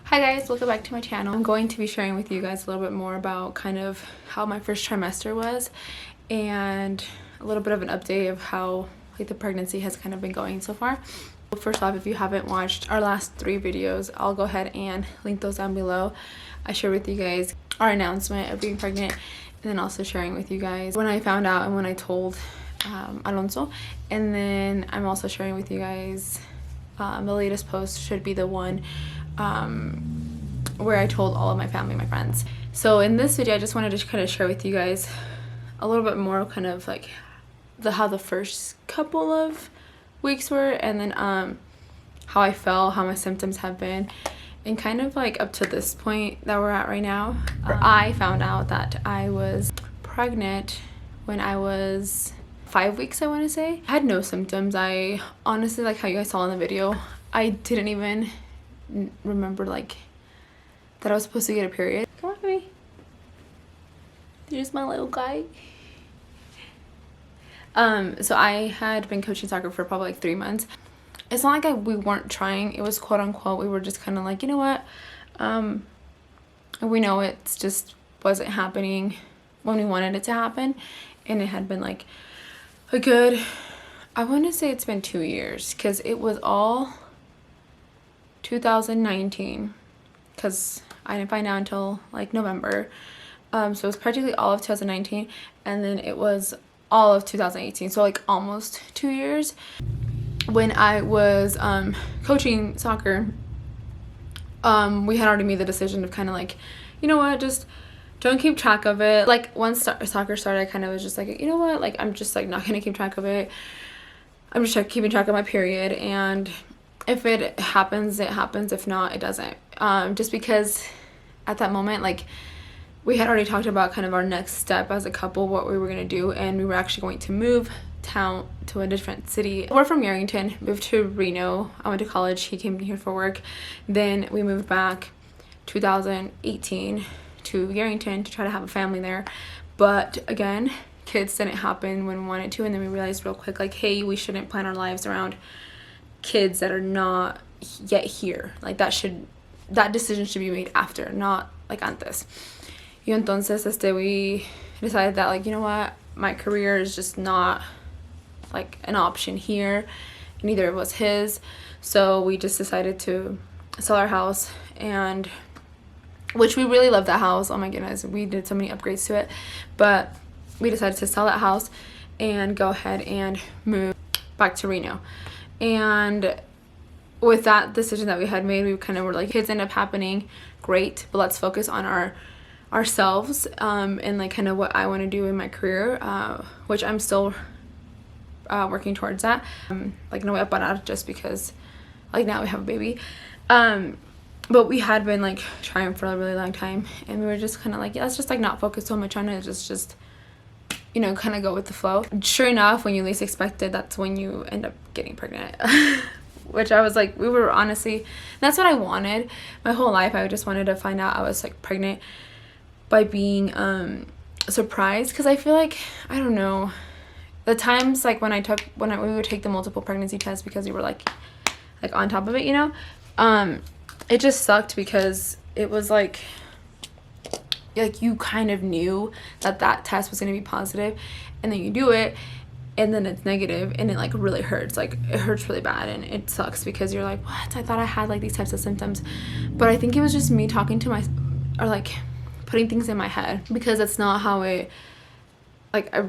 Hi guys, welcome back to my channel. I'm going to be sharing with you guys a little bit more about kind of how my first trimester was and a little bit of an update of how the pregnancy has kind of been going so far. First off, if you haven't watched our last 3 videos, I'll go ahead and link those down below. I shared with you guys our announcement of being pregnant and then also sharing with you guys when I found out and when I told Alonso, and then I'm also sharing with you guys the latest post should be the one where I told all of my family, my friends. So in this video, I just wanted to kind of share with you guys a little bit more kind of like how the first couple of weeks were, and then how I felt, how my symptoms have been, and kind of like up to this point that we're at right now. I found out that I was pregnant when I was 5 weeks, I want to say. I had no symptoms. I honestly, like how you guys saw in the video, I didn't even remember like that I was supposed to get a period. Come on, baby. There's my little guy. So I had been coaching soccer for probably like 3 months. It's not like we weren't trying. It was quote unquote, we were just kind of like, you know what, we know it's just wasn't happening when we wanted it to happen. And it had been like a good, I want to say it's been 2 years, because it was all 2019, because I didn't find out until like November. So it was practically all of 2019, and then it was all of 2018, so like almost 2 years. When I was coaching soccer, we had already made the decision of kind of like, you know what, just don't keep track of it. Like once soccer started, I kind of was just like, you know what, like I'm just like not gonna keep track of it. I'm just keeping track of my period, and if it happens, it happens. If not, it doesn't. Just because at that moment, like, we had already talked about kind of our next step as a couple, what we were going to do, and we were actually going to move town to a different city. We're from Yarrington, moved to Reno. I went to college. He came here for work. Then we moved back 2018 to Yarrington to try to have a family there. But again, kids didn't happen when we wanted to, and then we realized real quick, like, hey, we shouldn't plan our lives around kids that are not yet here. Like that decision should be made after, not like antes. Y entonces we decided that, like, you know what, my career is just not like an option here, neither was his. So we just decided to sell our house, and which we really love that house. Oh my goodness, we did so many upgrades to it, but we decided to sell that house and go ahead and move back to Reno. And with that decision that we had made, we kind of were like, kids end up happening, great, but let's focus on ourselves and like kind of what I want to do in my career, which I'm still working towards that. Like no voy a parar just because like now we have a baby, but we had been like trying for a really long time, and we were just kind of like, yeah, let's just like not focus so much on it, just you know, kind of go with the flow. Sure enough, when you least expect it, that's when you end up getting pregnant. Which I was like, we were honestly, that's what I wanted my whole life. I just wanted to find out I was like pregnant by being surprised, because I feel like, I don't know, the times like when we would take the multiple pregnancy tests because we were like on top of it, you know, it just sucked because it was like you kind of knew that test was going to be positive, and then you do it and then it's negative, and it like really hurts. Like it hurts really bad, and it sucks because you're like, what, I thought I had like these types of symptoms. But I think it was just me talking to or like putting things in my head, because that's not how it, like, I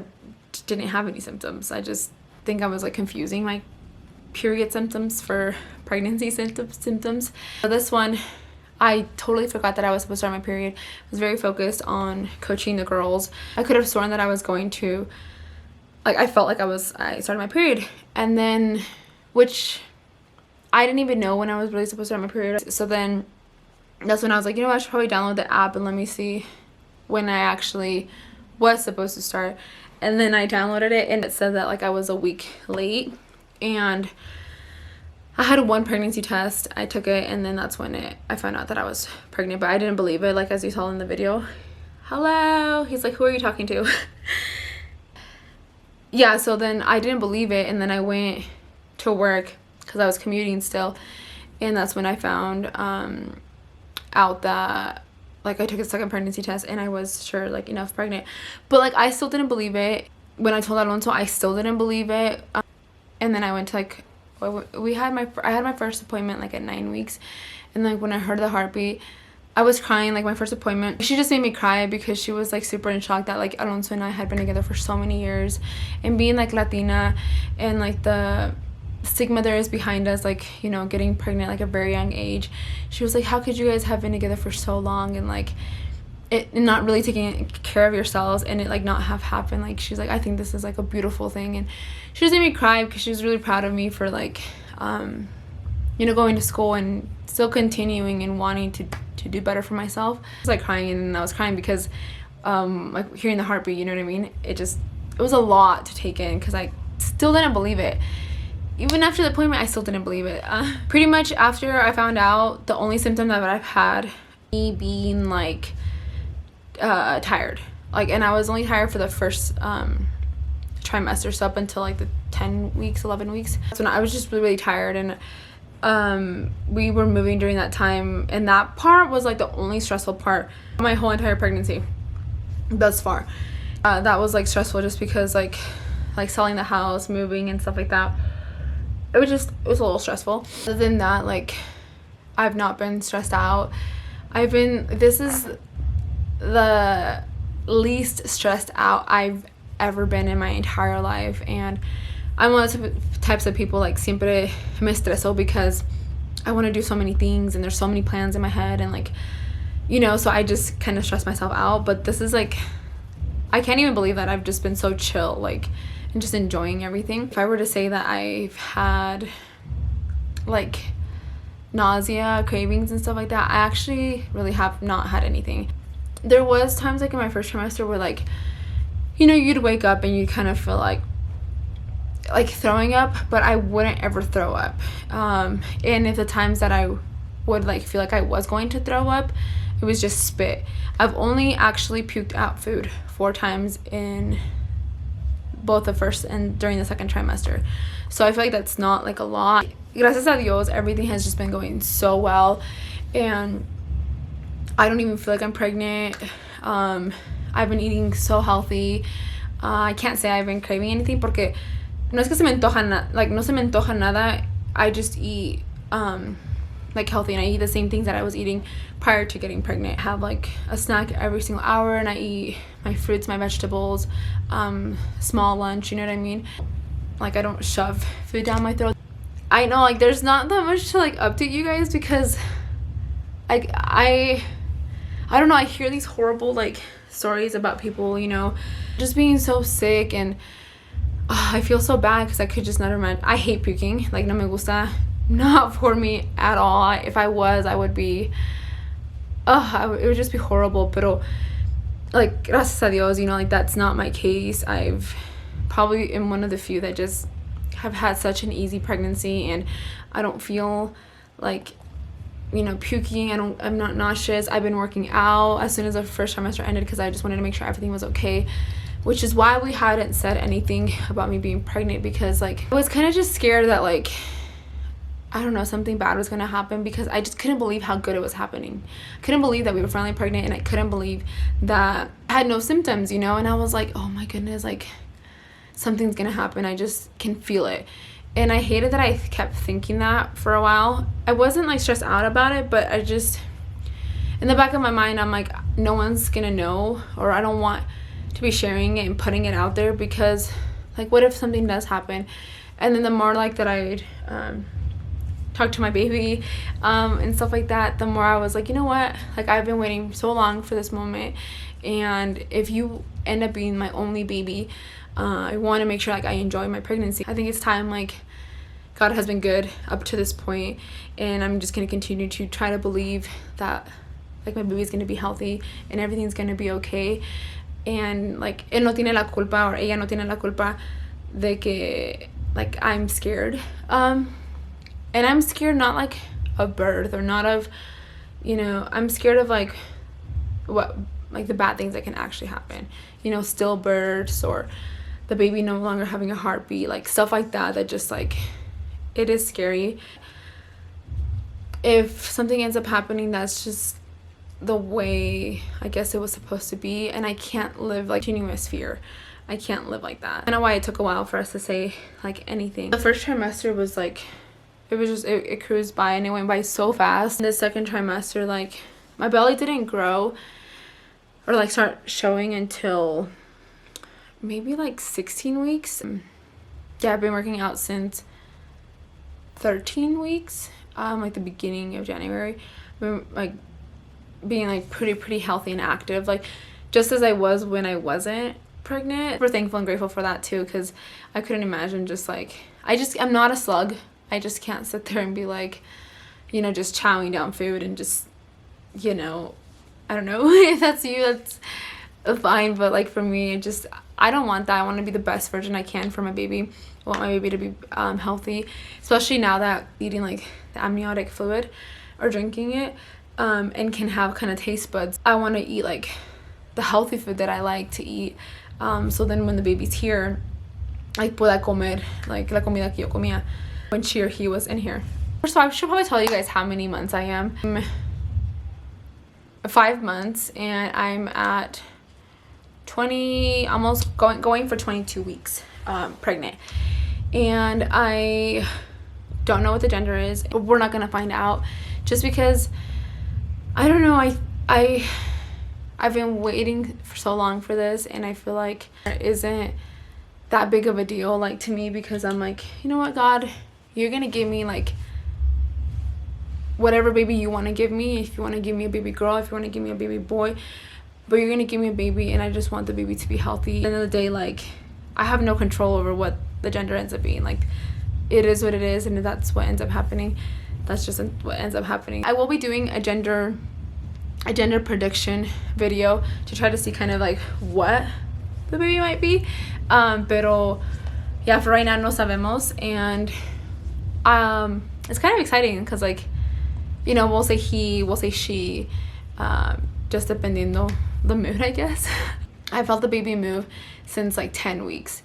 didn't have any symptoms. I just think I was like confusing my period symptoms for pregnancy symptoms. So this one, I totally forgot that I was supposed to start my period. I was very focused on coaching the girls. I could have sworn that I was going to, like, I felt like I started my period, and then, which I didn't even know when I was really supposed to start my period. So then that's when I was like, you know what, I should probably download the app and let me see when I actually was supposed to start. And then I downloaded it, and it said that like I was a week late, and I had 1 pregnancy test. I took it, and then that's when I found out that I was pregnant, but I didn't believe it, like as you saw in the video. Hello, he's like, who are you talking to? Yeah, so then I didn't believe it, and then I went to work because I was commuting still, and that's when I found out that like I took a second pregnancy test and I was sure like enough pregnant, but like I still didn't believe it. When I told Alonso, I still didn't believe it. And then I went to like, I had my first appointment like at 9 weeks, and like when I heard the heartbeat, I was crying. Like my first appointment, she just made me cry because she was like super in shock that like Alonso and I had been together for so many years, and being like Latina and like the stigma there is behind us, like, you know, getting pregnant like a very young age. She was like, how could you guys have been together for so long and like it not really taking care of yourselves and it like not have happened. Like she's like, I think this is like a beautiful thing. And she just made me cry because she was really proud of me for like you know, going to school and still continuing and wanting to do better for myself. I was like crying, and I was crying because like hearing the heartbeat, you know what I mean, it was a lot to take in because I still didn't believe it. Even after the appointment, I still didn't believe it. Pretty much after I found out, the only symptom that I've had, me being like tired, like, and I was only tired for the first trimester, so up until like the 10 weeks 11 weeks, that's when I was just really, really tired. And we were moving during that time, and that part was like the only stressful part of my whole entire pregnancy thus far. That was like stressful just because like selling the house, moving and stuff like that. It was a little stressful. Other than that, like, I've not been stressed out. This is the least stressed out I've ever been in my entire life. And I'm one of the types of people, like, siempre me estreso because I want to do so many things and there's so many plans in my head, and like, you know, so I just kind of stress myself out. But this is like, I can't even believe that I've just been so chill, like, and just enjoying everything. If I were to say that I've had like nausea, cravings and stuff like that, I actually really have not had anything. There was times like in my first trimester where, like, you know, you'd wake up and you'd kind of feel like throwing up, but I wouldn't ever throw up. And if the times that I would like feel like I was going to throw up, it was just spit. I've only actually puked out food 4 times in both the first and during the second trimester, so I feel like that's not like a lot. Gracias a Dios, everything has just been going so well, and I don't even feel like I'm pregnant. I've been eating so healthy. I can't say I've been craving anything porque no es que se me antoja no se me antoja nada. I just eat like healthy, and I eat the same things that I was eating prior to getting pregnant. I have like a snack every single hour, and I eat my fruits, my vegetables, small lunch, you know what I mean? Like, I don't shove food down my throat. I know, like, there's not that much to like update you guys because I don't know, I hear these horrible like stories about people, you know, just being so sick, and I feel so bad because I could just not imagine. I hate puking, like, no me gusta, not for me at all. If I was, I would be it would just be horrible. Pero like, gracias a Dios, you know, like, that's not my case. I've probably am one of the few that just have had such an easy pregnancy, and I don't feel like, you know, puking. I'm not nauseous. I've been working out as soon as the first trimester ended because I just wanted to make sure everything was okay, which is why we hadn't said anything about me being pregnant, because like I was kind of just scared that like, I don't know, something bad was gonna happen, because I just couldn't believe how good it was happening. I couldn't believe that we were finally pregnant, and I couldn't believe that I had no symptoms, you know. And I was like, oh my goodness, like, something's gonna happen. I just can feel it. And I hated that I kept thinking that for a while. I wasn't like stressed out about it, but I just, in the back of my mind, I'm like, no one's gonna know, or I don't want to be sharing it and putting it out there, because like, what if something does happen? And then the more like that I'd talk to my baby and stuff like that, the more I was like, you know what, like, I've been waiting so long for this moment, and if you end up being my only baby, I want to make sure like I enjoy my pregnancy. I think it's time. Like, God has been good up to this point, and I'm just going to continue to try to believe that like my baby's going to be healthy and everything's going to be okay. And like, él no tiene la culpa, or ella no tiene la culpa de que like I'm scared. And I'm scared not like of birth, or not of, you know, I'm scared of like what, like the bad things that can actually happen, you know, stillbirths, or the baby no longer having a heartbeat, like stuff like that, that just like, it is scary. If something ends up happening that's just the way I guess it was supposed to be, and I can't live like continuous fear. I can't live like that. I know why it took a while for us to say like anything. The first trimester was like, it was just, it cruised by, and it went by so fast. The second trimester, like my belly didn't grow or like start showing until maybe like 16 weeks. Yeah, I've been working out since 13 weeks, like the beginning of January. Like being like pretty healthy and active, like just as I was when I wasn't pregnant. We're thankful and grateful for that too, because I couldn't imagine just like, I'm not a slug. I just can't sit there and be like, you know, just chowing down food and just, you know, I don't know if that's you, that's fine, but like for me, I don't want that. I want to be the best version I can for my baby. I want my baby to be healthy, especially now that eating like the amniotic fluid or drinking it and can have kind of taste buds. I want to eat like the healthy food that I like to eat, so then when the baby's here, like pueda comer like la comida que yo comía when she or he was in here. So I should probably tell you guys how many months I am. I'm 5 months, and I'm at 20, almost going for 22 weeks pregnant, and I don't know what the gender is. We're not gonna find out, just because I don't know. I've been waiting for so long for this, and I feel like it isn't that big of a deal, like to me, because I'm like, you know what, God, you're gonna give me like whatever baby you want to give me. If you want to give me a baby girl, if you want to give me a baby boy, but you're gonna give me a baby, and I just want the baby to be healthy. At the end of the day, like I have no control over what the gender ends up being. Like it is what it is, and that's what ends up happening. That's just what ends up happening. I will be doing a gender prediction video to try to see kind of like what the baby might be, pero yeah, for right now no sabemos. And it's kind of exciting because, like, you know, we'll say he, we'll say she, just dependiendo the mood, I guess. I felt the baby move since like 10 weeks.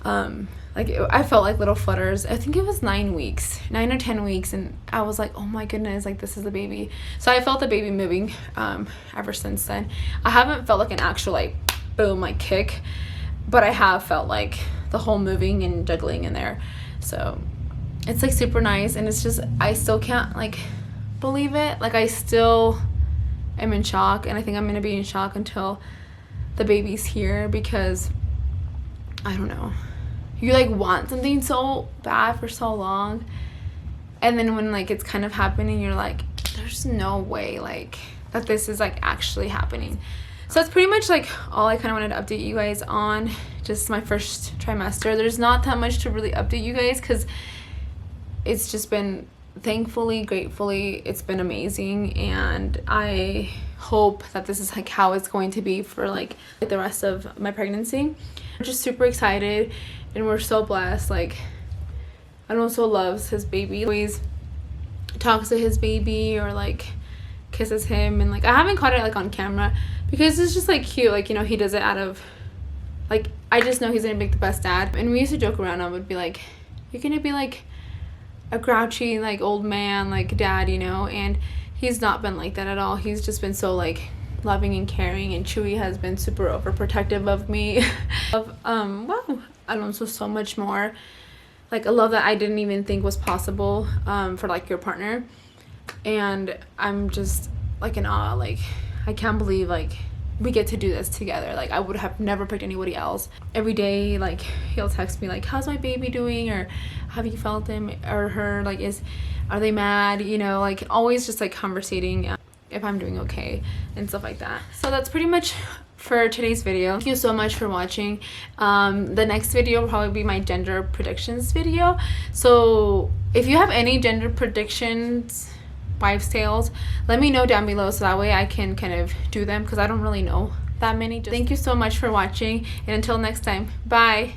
I felt like little flutters. I think it was 9 or 10 weeks, and I was like, oh my goodness, like this is the baby. So I felt the baby moving ever since then. I haven't felt like an actual like boom, like kick, but I have felt like the whole moving and juggling in there. So it's like super nice, and it's just, I still can't like believe it. Like I still am in shock, and I think I'm gonna be in shock until the baby's here, because I don't know, you like want something so bad for so long, and then when like it's kind of happening, you're like, there's no way like that this is like actually happening. So that's pretty much like all I kind of wanted to update you guys on, just my first trimester. There's not that much to really update you guys, because it's just been, thankfully, gratefully, it's been amazing, and I hope that this is like how it's going to be for like the rest of my pregnancy. I'm just super excited, and we're so blessed. Like Alonso loves his baby, always talks to his baby or like kisses him, and like I haven't caught it like on camera because it's just like cute, like, you know, he does it out of like, I just know he's gonna make the best dad. And we used to joke around, I would be like, you're gonna be like a grouchy like old man like dad, you know, and he's not been like that at all. He's just been so like loving and caring, and Chewy has been super overprotective of me. Wow, Alonso so much more, like a love that I didn't even think was possible for like your partner. And I'm just like in awe, like I can't believe like we get to do this together. Like I would have never picked anybody else. Every day like he'll text me like, how's my baby doing, or have you felt him or her, like are they mad, you know, like always just like conversating if I'm doing okay and stuff like that. So that's pretty much for today's video. Thank you so much for watching. The next video will probably be my gender predictions video. So if you have any gender predictions, wives tales, let me know down below, so that way I can kind of do them, because I don't really know that many. Thank you so much for watching, and until next time, bye.